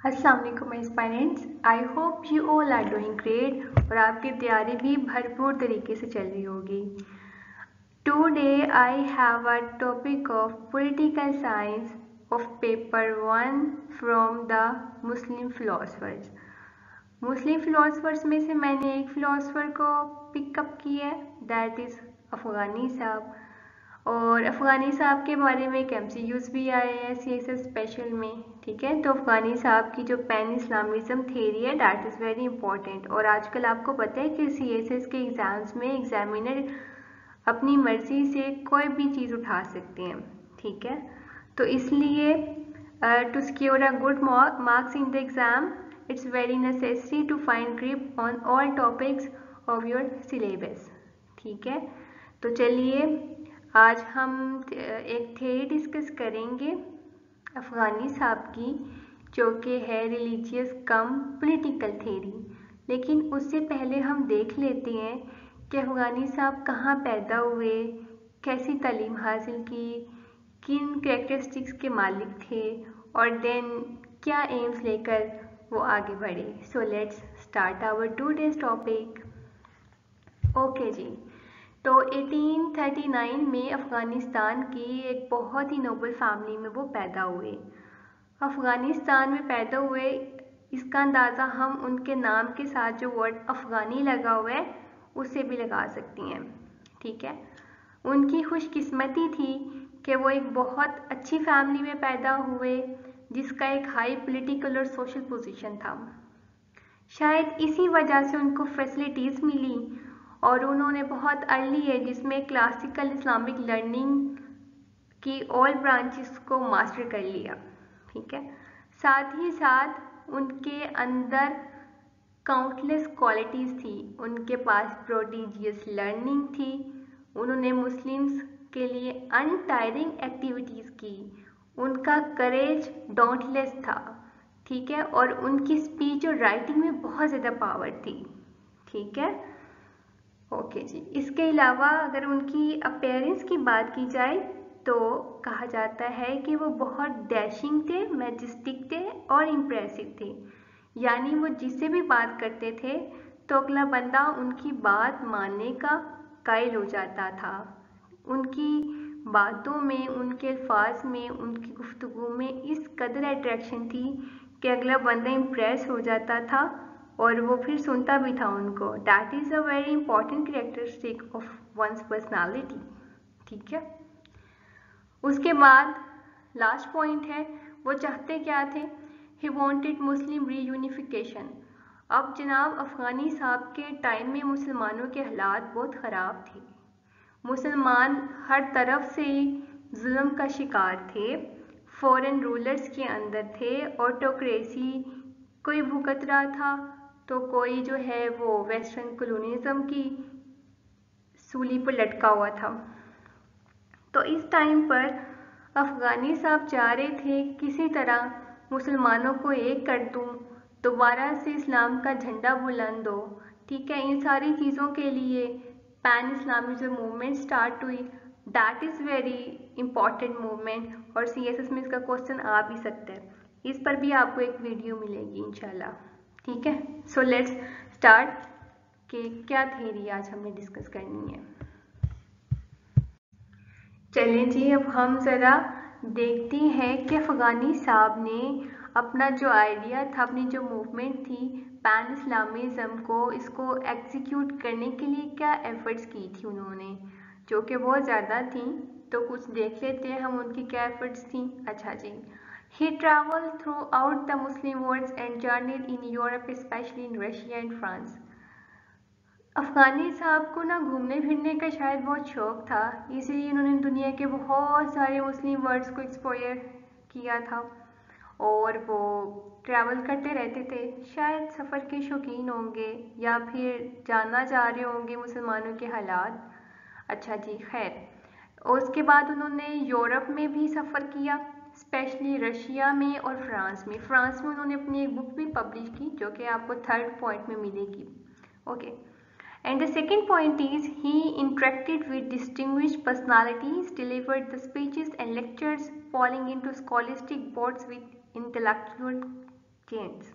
अस्सलाम वालेकुम aspirants, I hope you all are doing great और आपकी तैयारी भी भरपूर तरीके से चल रही होगी। Today I have a topic of political science of paper 1 from the Muslim philosophers. Muslim philosophers में से मैंने एक फिलोसफर को पिकअप किया है, दैट इज़ अफ़गानी साहब। और अफ़गानी साहब के बारे में एक MCQs भी आए हैं CSS स्पेशल में, ठीक है। तो अफ़गानी साहब की जो पैन इस्लामिज़म थेरी है दैट इज़ वेरी इंपॉर्टेंट। और आजकल आपको पता है कि CSS के एग्ज़ाम्स में एग्जामिनर अपनी मर्ज़ी से कोई भी चीज़ उठा सकते हैं, ठीक है। तो इसलिए to secure a good marks in the exam it's very necessary to find grip on all topics of your syllabus, ठीक है। तो चलिए आज हम एक थ्योरी डिस्कस करेंगे अफ़गानी साहब की, जो कि है रिलीजियस कम पॉलिटिकल थ्योरी। लेकिन उससे पहले हम देख लेते हैं कि अफ़गानी साहब कहाँ पैदा हुए, कैसी तालीम हासिल की, किन कैरेक्टरिस्टिक्स के मालिक थे और देन क्या एम्स लेकर वो आगे बढ़े। So let's start our today's topic. Okay जी, तो 1839 में अफ़गानिस्तान की एक बहुत ही नोबल फैमिली में वो पैदा हुए। अफ़गानिस्तान में पैदा हुए इसका अंदाज़ा हम उनके नाम के साथ जो वर्ड अफ़गानी लगा हुआ है उससे भी लगा सकती हैं, ठीक है। उनकी खुशकिस्मती थी कि वो एक बहुत अच्छी फैमिली में पैदा हुए जिसका एक हाई पॉलिटिकल और सोशल पोजीशन था। शायद इसी वजह से उनको फैसिलिटीज़ मिली और उन्होंने बहुत अर्ली एज में क्लासिकल इस्लामिक लर्निंग की ऑल ब्रांचेस को मास्टर कर लिया, ठीक है। साथ ही साथ उनके अंदर काउंटलेस क्वालिटीज़ थी। उनके पास प्रोडिजियस लर्निंग थी, उन्होंने मुस्लिम्स के लिए अनटायरिंग एक्टिविटीज़ की, उनका करेज डॉन्टलेस था, ठीक है। और उनकी स्पीच और राइटिंग में बहुत ज़्यादा पावर थी, ठीक है। ओके जी, इसके अलावा अगर उनकी अपीयरेंस की बात की जाए तो कहा जाता है कि वो बहुत डैशिंग थे, मैजेस्टिक थे और इम्प्रेसिव थे। यानी वो जिससे भी बात करते थे तो अगला बंदा उनकी बात मानने का कायल हो जाता था। उनकी बातों में, उनके अल्फाज में, उनकी गुफ्तगू में इस कदर अट्रैक्शन थी कि अगला बंदा इम्प्रेस हो जाता था और वो फिर सुनता भी था उनको। That is a very important characteristic of one's personality, ठीक है। उसके बाद लास्ट पॉइंट है, वो चाहते क्या थे, ही वॉन्टेड मुस्लिम रीयूनिफिकेशन। अब जनाब अफ़गानी साहब के टाइम में मुसलमानों के हालात बहुत ख़राब थे। मुसलमान हर तरफ से जुल्म का शिकार थे, फॉरेन रूलर्स के अंदर थे, ऑटोक्रेसी कोई भुगत रहा था तो कोई जो है वो वेस्टर्न कॉलोनिज्म की सूली पर लटका हुआ था। तो इस टाइम पर अफ़गानी साहब चाह रहे थे किसी तरह मुसलमानों को एक कर दूं, दोबारा से इस्लाम का झंडा बुलंद हो, ठीक है। इन सारी चीज़ों के लिए पैन इस्लामिज़म मूवमेंट स्टार्ट हुई। That is very important movement और CSS में इसका क्वेश्चन आ भी सकता है। इस पर भी आपको एक वीडियो मिलेगी इंशाल्लाह, ठीक है। सो लेट्स स्टार्ट कि क्या थ्योरी आज हमने डिस्कस करनी है। चलें जी, अब हम ज़रा देखते हैं कि अफ़गानी साहब ने अपना जो आइडिया था, अपनी जो मूवमेंट थी पैन इस्लामिज़म को, इसको एग्जीक्यूट करने के लिए क्या एफ़र्ट्स की थी उन्होंने, जो कि बहुत ज़्यादा थी। तो कुछ देख लेते हैं हम उनकी क्या एफ़र्ट्स थी। अच्छा जी, he travel throughout the Muslim world and journeyed in Europe specially in Russia and France. Afghani साहब को ना घूमने फिरने का शायद बहुत शौक़ था, इसलिए उन्होंने दुनिया के बहुत सारे मुस्लिम वर्ड्स को एक्सप्लोर किया था और वो ट्रैवल करते रहते थे। शायद सफ़र के शौकीन होंगे या फिर जानना चाह रहे होंगे मुसलमानों के हालात। अच्छा जी, खैर। और उसके बाद उन्होंने यूरोप में भी सफ़र किया, स्पेशली रशिया में और फ्रांस में। फ्रांस में उन्होंने अपनी एक बुक भी पब्लिश की जो कि आपको थर्ड पॉइंट में मिलेगी, okay. And the second point is he interacted with distinguished personalities, delivered the speeches and lectures, falling into scholastic boards with intellectual gents.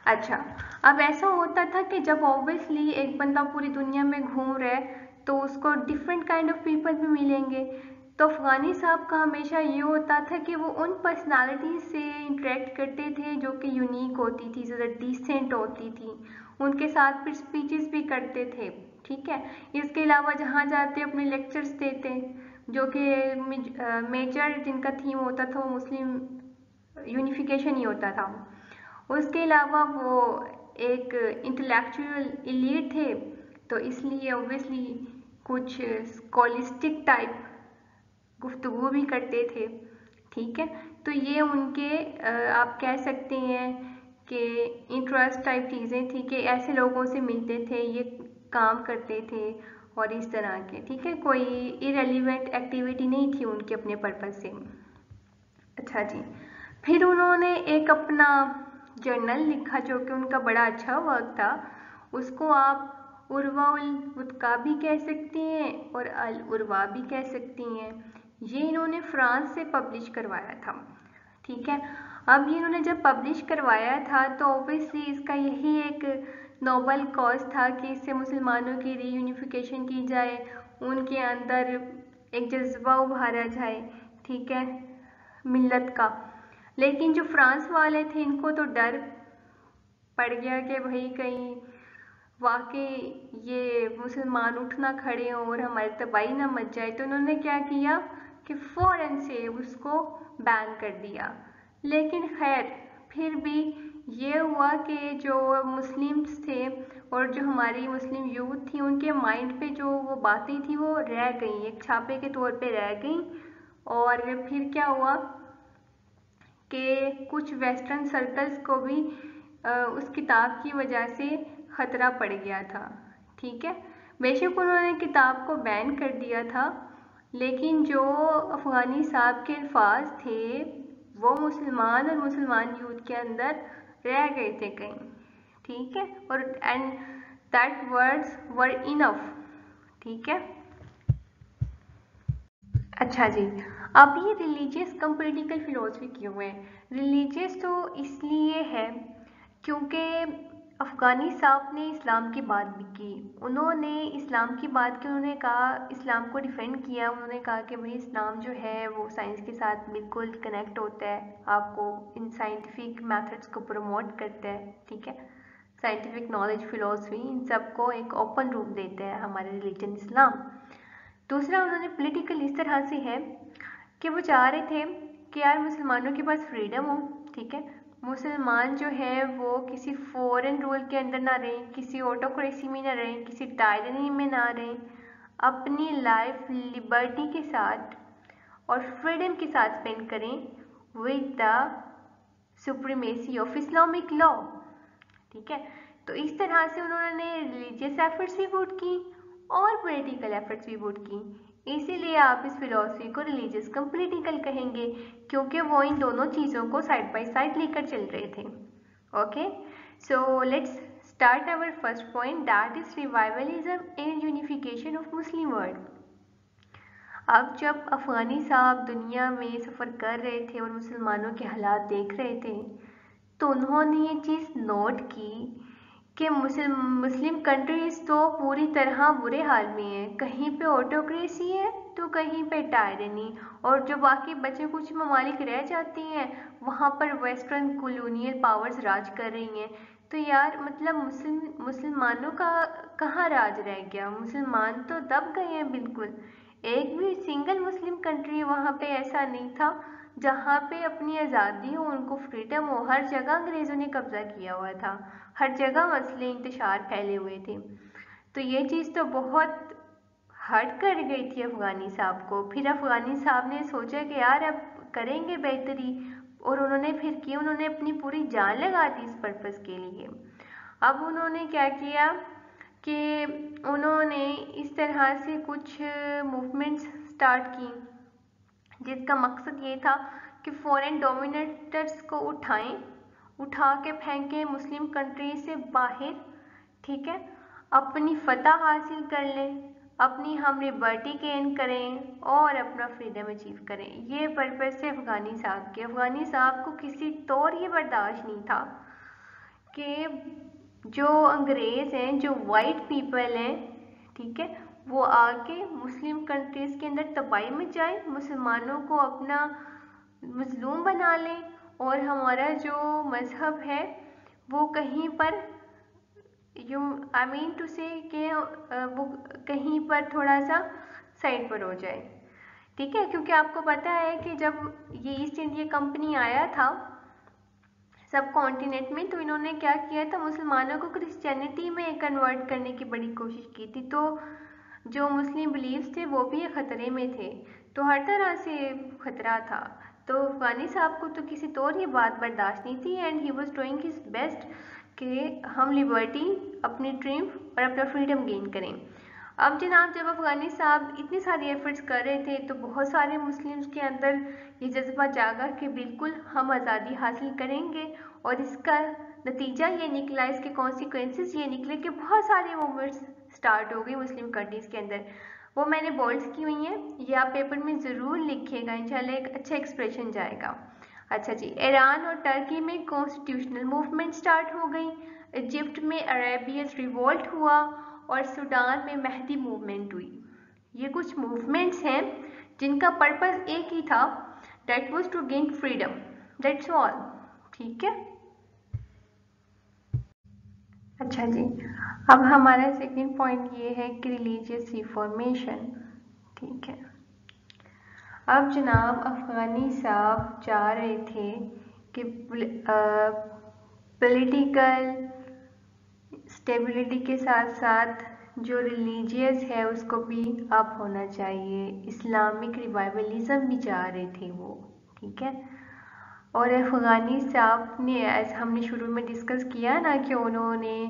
अच्छा, अब ऐसा होता था कि जब ऑब्वियसली एक बंदा पूरी दुनिया में घूम रहा है तो उसको डिफरेंट काइंड ऑफ पीपल भी मिलेंगे। तो अफगानी साहब का हमेशा ये होता था कि वो उन पर्सनालिटी से इंटरेक्ट करते थे जो कि यूनिक होती थी, ज़्यादा डिसेंट होती थी, उनके साथ फिर स्पीचेस भी करते थे, ठीक है। इसके अलावा जहाँ जाते अपने लेक्चर्स देते, जो कि मेजर जिनका थीम होता था वो मुस्लिम यूनिफिकेशन ही होता था। उसके अलावा वो एक इंटेलेक्चुअल एलीट थे, तो इसलिए ऑब्वियसली कुछ स्कॉलिस्टिक टाइप गुफ्तगू भी करते थे, ठीक है। तो ये उनके आप कह सकते हैं कि इंटरेस्ट टाइप चीज़ें थी कि ऐसे लोगों से मिलते थे, ये काम करते थे और इस तरह के, ठीक है। कोई इरेलीवेंट एक्टिविटी नहीं थी उनके अपने पर्पस से। अच्छा जी, फिर उन्होंने एक अपना जर्नल लिखा जो कि उनका बड़ा अच्छा वर्क था। उसको आप उर्वा-उल वुत्का भी कह सकती हैं और अल उर्वा भी कह सकती हैं। ये इन्होंने फ्रांस से पब्लिश करवाया था, ठीक है। अब ये इन्होंने जब पब्लिश करवाया था तो ऑब्वियसली इसका यही एक नोबल कॉज था कि इससे मुसलमानों की रीयूनिफिकेशन की जाए, उनके अंदर एक जज्बा उभारा जाए, ठीक है, मिल्लत का। लेकिन जो फ्रांस वाले थे इनको तो डर पड़ गया कि भाई कहीं वाकई ये मुसलमान उठ ना खड़े हों और हमारी तबाही ना मच जाए, तो उन्होंने क्या किया कि फ़ौरन से उसको बैन कर दिया। लेकिन खैर फिर भी ये हुआ कि जो मुस्लिम्स थे और जो हमारी मुस्लिम यूथ थी उनके माइंड पे जो वो बातें थी वो रह गई, एक छापे के तौर पे रह गई। और फिर क्या हुआ कि कुछ वेस्टर्न सर्कल्स को भी उस किताब की वजह से ख़तरा पड़ गया था, ठीक है। बेशक उन्होंने किताब को बैन कर दिया था, लेकिन जो अफ़गानी साहब के अल्फाज थे वो मुसलमान और मुसलमान यूथ के अंदर रह गए थे कहीं, ठीक है। और and that words were enough, ठीक है। अच्छा जी, अब ये रिलीजियस कम पॉलिटिकल फिलोसफी क्यों है? रिलीजियस तो इसलिए है क्योंकि अफ़गानी साहब ने इस्लाम की बात भी की। उन्होंने इस्लाम की बात की, उन्होंने कहा, इस्लाम को डिफेंड किया। उन्होंने कहा कि भाई इस्लाम जो है वो साइंस के साथ बिल्कुल कनेक्ट होता है, आपको इन साइंटिफिक मेथड्स को प्रमोट करता है, ठीक है। साइंटिफिक नॉलेज, फिलोसफी, इन सबको एक ओपन रूप देता है हमारे रिलीजन इस्लाम। दूसरा, उन्होंने पॉलिटिकल इस तरह से है कि वो चाह रहे थे कि यार मुसलमानों के पास फ्रीडम हो, ठीक है। मुसलमान जो है वो किसी फॉरेन रूल के अंदर ना रहें, किसी ऑटोक्रेसी में ना रहें, किसी टायरनी में ना रहें, अपनी लाइफ लिबर्टी के साथ और फ्रीडम के साथ स्पेंड करें with the supremacy of Islamic law, ठीक है। तो इस तरह से उन्होंने रिलीजियस एफर्ट्स भी पुट की और पॉलिटिकल एफर्ट्स भी पुट की। इसीलिए आप इस फिलॉसफी को रिलीजियस कम पॉलिटिकल कहेंगे, क्योंकि वो इन दोनों चीज़ों को साइड बाय साइड लेकर चल रहे थे। Okay, so let's start our first point, that is revivalism and unification of Muslim world. अब जब अफ़गानी साहब दुनिया में सफ़र कर रहे थे और मुसलमानों के हालात देख रहे थे तो उन्होंने ये चीज़ नोट की कि मुस्लिम कंट्रीज़ तो पूरी तरह बुरे हाल में हैं। कहीं पे ऑटोक्रेसी है तो कहीं पे टायरनी, और जो बाकी बचे कुछ ममालिक रह जाती हैं वहाँ पर वेस्टर्न कॉलोनियल पावर्स राज कर रही हैं। तो यार मतलब मुसलमानों का कहाँ राज रह गया? मुसलमान तो दब गए हैं बिल्कुल। एक भी सिंगल मुस्लिम कंट्री वहाँ पे ऐसा नहीं था जहाँ पे अपनी आज़ादी हो, उनको फ्रीडम हो। हर जगह अंग्रेज़ों ने कब्जा किया हुआ था, हर जगह मसले इंतशार फैले हुए थे। तो ये चीज़ तो बहुत हर्ट कर गई थी अफ़गानी साहब को। फिर अफ़गानी साहब ने सोचा कि यार अब करेंगे बेहतरी, और उन्होंने फिर की, उन्होंने अपनी पूरी जान लगा दी इस पर्पज़ के लिए। अब उन्होंने क्या किया कि उन्होंने इस तरह से कुछ मूवमेंट्स स्टार्ट की जिसका मकसद ये था कि फॉरेन डोमिनेटर्स को उठा के फेंकें मुस्लिम कंट्री से बाहर, ठीक है, अपनी फतह हासिल कर लें, اپنی ہم لبرٹی گین کریں اور اپنا فریڈم اچیو کریں. یہ پرپس ہے افغانی صاحب کے. افغانی صاحب کو کسی طور یہ برداشت نہیں تھا کہ جو انگریز ہیں, جو وائٹ پیپل ہیں, ٹھیک ہے, وہ آ کے مسلم کنٹریز کے اندر تباہی مچائیں, مسلمانوں کو اپنا مظلوم بنا لیں, اور ہمارا جو مذہب ہے وہ کہیں پر I mean to say کہ وہ کہیں پر تھوڑا سا سائڈ پر ہو جائے. ٹھیک ہے, کیونکہ آپ کو پتہ ہے کہ جب یہ ایسٹ انڈیا کمپنی آیا تھا سب کانٹیننٹ میں, تو انہوں نے کیا کیا تھا, مسلمانوں کو کرسچینٹی میں کنورٹ کرنے کی بڑی کوشش کی تھی. تو جو مسلم بلیفز تھے وہ بھی خطرے میں تھے, تو ہر طرح سے خطرہ تھا. تو افغانی صاحب کو تو کسی طور یہ بات برداشت نہیں تھی, and he was doing his best کہ ہم لبرٹی, اپنی ٹرمپ اور اپنا فریڈم گین کریں. اب جناب جب افغانی صاحب اتنی ساری ایفرٹس کر رہے تھے تو بہت سارے مسلمز کے اندر یہ جذبہ جاگا کہ بالکل ہم آزادی حاصل کریں گے, اور اس کا نتیجہ یہ نکلا, اس کے کانسیکوینسز یہ نکلے کہ بہت سارے موومنٹس سٹارٹ ہو گئی مسلم کنٹریز کے اندر. وہ میں نے بولڈس کی ہوئی ہیں, یہ آپ پیپر میں ضرور لکھیے گا, انشاءاللہ ایک اچھا ایکسپریشن جائے گا. اچھا جی, ایران اور ٹرکی میں کانسٹیٹیوشنل موومنٹ سٹارٹ ہو گئی, ایجپٹ میں عربیت ریوولٹ ہوا, اور سوڈان میں مہدی موومنٹ ہوئی. یہ کچھ موومنٹس ہیں جن کا پرپس ایک ہی تھا, that was to gain freedom, that's all. ٹھیک ہے, اچھا جی, اب ہمارا سیکنڈ پوائنٹ یہ ہے کہ ریلیجیس ریفارمیشن. ٹھیک ہے, اب جناب افغانی صاحب چاہ رہے تھے کہ پولیٹیکل اسٹیبلٹی کے ساتھ ساتھ جو ریلیجیس ہے اس کو بھی اپ ہونا چاہیے, اسلامک ریوائولزم بھی چاہ رہے تھے وہ. ٹھیک ہے, اور افغانی صاحب نے, ایسا ہم نے شروع میں ڈسکس کیا نا کہ انہوں نے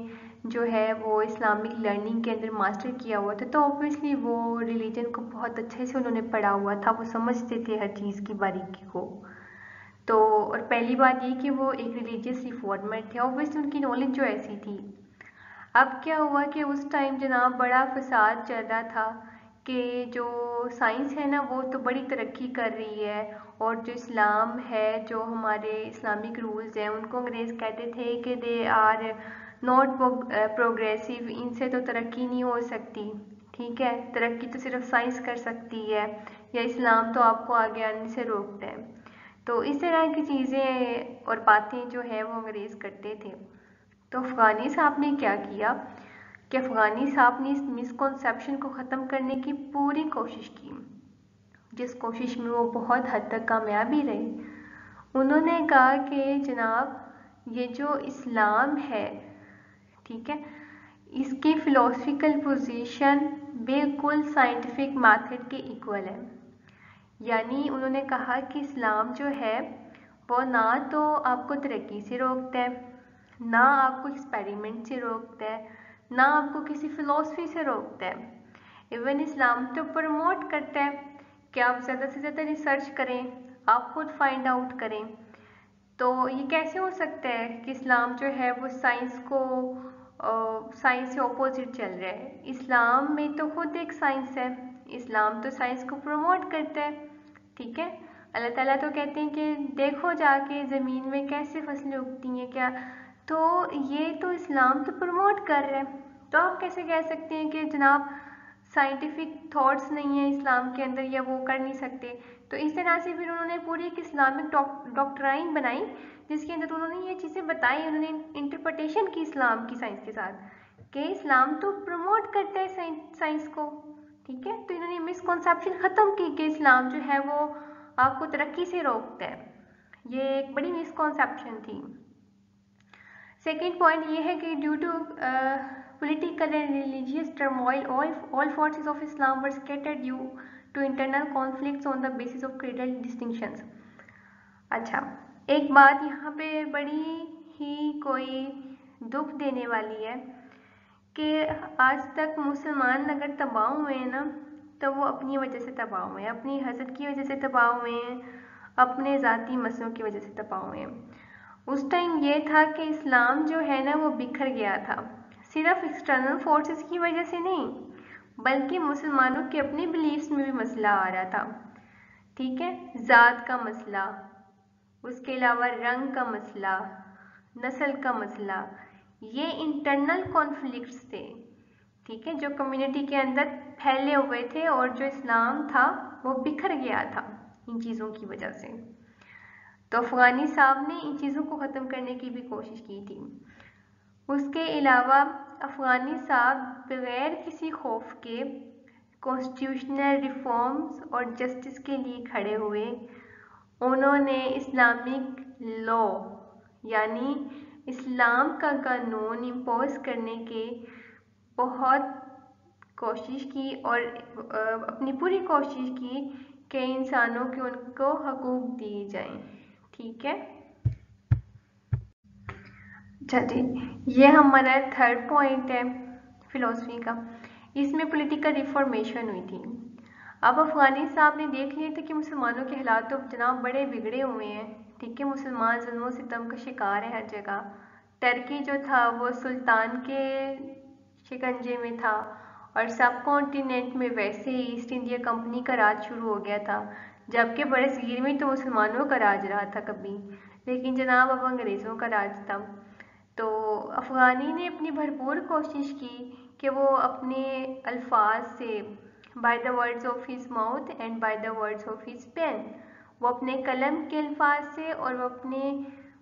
جو ہے وہ اسلامک لرننگ کے اندر ماسٹر کیا ہوا تھا, تو اوبویسلی وہ ریلیجن کو بہت اچھے سے انہوں نے پڑھا ہوا تھا, وہ سمجھتے تھے ہر چیز کی باریکی کو. تو اور پہلی بات یہ کہ وہ ایک ریلیجیس ریفارمر تھے, اوبویسلی ان کی نالج جو ایسی تھی. اب کیا ہوا کہ اس ٹائم جناب بڑا فساد چل رہا تھا کہ جو سائنس ہے نا وہ تو بڑی ترقی کر رہی ہے, اور جو اسلام ہے, جو ہمارے اسلامک رولز ہیں, ان کو انگریز کہتے تھے کہ دے آر ناٹ پروگریسو, ان سے تو ترقی نہیں ہو سکتی. ٹھیک ہے, ترقی تو صرف سائنس کر سکتی ہے, یا اسلام تو آپ کو آگے آنے سے روکتا ہے. تو اس طرح کی چیزیں اور باتیں جو ہے وہ انگریز کرتے تھے. تو افغانی صاحب نے کیا کیا کہ افغانی صاحب نے اس مسکنسیپشن کو ختم کرنے کی پوری کوشش کی, جس کوشش میں وہ بہت حد تک کامیاب بھی رہے. انہوں نے کہا کہ جناب یہ جو اسلام ہے, ٹھیک ہے, اس کی فلسفیکل پوزیشن بالکل سائنٹیفک میتھڈ کے ایکول ہے. یعنی انہوں نے کہا کہ اسلام جو ہے وہ نہ تو آپ کو ترقی سے روکتا ہے, نہ آپ کو ایکسپیریمنٹ سے روکتا ہے, نہ آپ کو کسی فلسفی سے روکتا ہے. ایون اسلام تو پروموٹ کرتا ہے کہ آپ زیادہ سے زیادہ ریسرچ کریں, آپ خود فائنڈ آؤٹ کریں. تو یہ کیسے ہو سکتا ہے کہ اسلام جو ہے وہ سائنس سے اپوزٹ چل رہا ہے؟ اسلام میں تو خود ایک سائنس ہے, اسلام تو سائنس کو پروموٹ کرتا ہے. ٹھیک ہے, اللہ تعالیٰ تو کہتے ہیں کہ دیکھو جا کے زمین میں کیسے فصلیں اگتی ہیں کیا, تو یہ تو اسلام تو پروموٹ کر رہا ہے. تو آپ کیسے کہہ سکتے ہیں کہ جناب سائنٹیفک تھاٹس نہیں ہیں اسلام کے اندر, یا وہ کر نہیں سکتے؟ تو اس طرح سے پھر انہوں نے پوری ایک اسلامک ڈاکٹرائن بنائی جس کے اندر انہوں نے یہ چیزیں بتائی, انہوں نے انٹرپریٹیشن کی اسلام کی سائنس کے ساتھ کہ اسلام تو پروموٹ کرتا ہے سائنس کو. ٹھیک ہے, تو انہوں نے مسکنسیپشن ختم کی کہ اسلام جو ہے وہ آپ کو ترقی سے روکتا ہے. یہ ایک بڑی مسکنسیپشن تھی. سیکنڈ پوائنٹ یہ ہے کہ due to political and religious turmoil, all forces of Islam were scattered due to internal conflicts on the basis of creedal distinctions. اچھا, ایک بات یہاں پہ بڑی ہی کوئی دکھ دینے والی ہے کہ آج تک مسلمان اگر تباہ ہوئے ہیں نا تو وہ اپنی وجہ سے تباہ ہوئے ہیں, اپنی حسد کی وجہ سے تباہ ہوئے ہیں, اپنے ذاتی مسئلوں کی وجہ سے تباہ ہوئے ہیں. اس ٹائم یہ تھا کہ اسلام جو ہے نا وہ بکھر گیا تھا, صرف ایکسٹرنل فورسز کی وجہ سے نہیں بلکہ مسلمانوں کے اپنے بلیفز میں بھی مسئلہ آ رہا تھا. ٹھیک ہے، ذات کا مسئلہ، اس کے علاوہ رنگ کا مسئلہ، نسل کا مسئلہ، یہ انٹرنل کانفلکٹس تھے. ٹھیک ہے، جو کمیونٹی کے اندر پھیلے ہوئے تھے اور جو اسلام تھا وہ بکھر گیا تھا ان چیزوں کی وجہ سے. تو افغانی صاحب نے ان چیزوں کو ختم کرنے کی بھی کوشش کی تھی. اس کے علاوہ افغانی صاحب بغیر کسی خوف کے کانسٹیٹیوشنل ریفارمز اور جسٹس کے لیے کھڑے ہوئے. انہوں نے اسلامک لا یعنی اسلام کا قانون امپوز کرنے کے بہت کوشش کی اور اپنی پوری کوشش کی کہ انسانوں کے ان کو حقوق دیے جائیں. ٹھیک ہے، اچھا جی، یہ ہمارا تھرڈ پوائنٹ ہے فلسفی کا. اس میں پولیٹیکل ریفارمیشن ہوئی تھی. اب افغانی صاحب نے دیکھ لیے تھے کہ مسلمانوں کے حالات تو جناب بڑے بگڑے ہوئے ہیں. ٹھیک ہے، مسلمان ظلم و ستم کا شکار ہے ہر جگہ. ترکی جو تھا وہ سلطان کے شکنجے میں تھا اور سب کانٹیننٹ میں ویسے ہی ایسٹ انڈیا کمپنی کا راج شروع ہو گیا تھا، جبکہ بڑے صغیر میں تو مسلمانوں کا راج رہا تھا کبھی، لیکن جناب اب انگریزوں کا راج تھا. تو افغانی نے اپنی بھرپور کوشش کی کہ وہ اپنے الفاظ سے by the words of his mouth and by the words of his pen, وہ اپنے قلم کے الفاظ سے اور وہ اپنے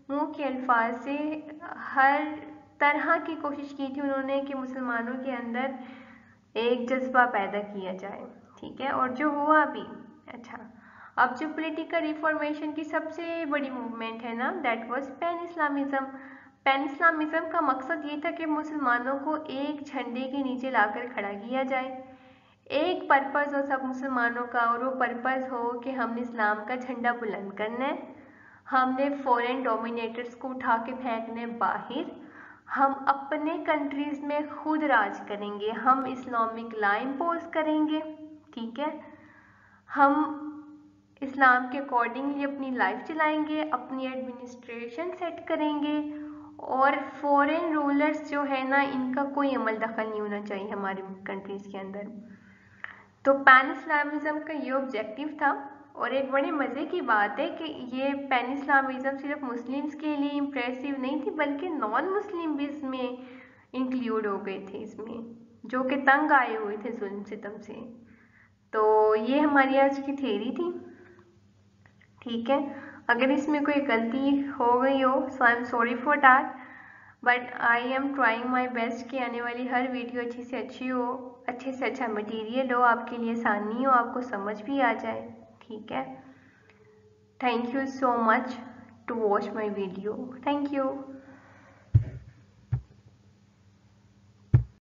منہ کے الفاظ سے ہر طرح کی کوشش کی تھی انہوں نے کہ مسلمانوں کے اندر ایک جذبہ پیدا کیا جائے. ٹھیک ہے، اور جو ہوا بھی. اچھا، اب جو پولیٹیکل ریفارمیشن کی سب سے بڑی موومنٹ ہے نا، that was pan Islamism. Pan Islamism کا مقصد یہ تھا کہ مسلمانوں کو ایک جھنڈے کے نیچے لا کر کھڑا کیا جائے. ایک پرپز ہو سب مسلمانوں کا، اور وہ پرپز ہو کہ ہم نے اسلام کا جھنڈا بلند کرنا ہے، ہم نے فورن ڈومینیٹرز کو اٹھا کے پھینکنے باہر، ہم اپنے کنٹریز میں خود راج کریں گے، ہم اسلامک لا امپوز کریں گے. ٹھیک ہے، ہم اسلام کے اکارڈنگلی اپنی لائف چلائیں گے، اپنی ایڈمنسٹریشن سیٹ کریں گے، اور فورن رولرز جو ہے نا ان کا کوئی عمل دخل نہیں ہونا چاہیے ہماری کنٹریز کے اندر. تو پین اسلامزم کا یہ آبجیکٹیو تھا. اور ایک بڑے مزے کی بات ہے کہ یہ پین اسلامزم صرف مسلمز کے لیے امپریسو نہیں تھی بلکہ نان مسلم بھی اس میں انکلیوڈ ہو گئے تھے، اس میں جو کہ تنگ آئے ہوئے تھے ظلم ستم سے. تو یہ ہماری آج کی تھیوری تھی. ٹھیک ہے، اگر اس میں کوئی غلطی ہو گئی ہو so I am sorry for that, but I am trying my best کہ آنے والی ہر ویڈیو اچھی سے اچھی ہو، اچھے سے اچھا مٹیریل ہو، آپ کے لیے آسانی ہو، آپ کو سمجھ بھی آ جائے. ٹھیک ہے، thank you so much to watch my video. Thank you.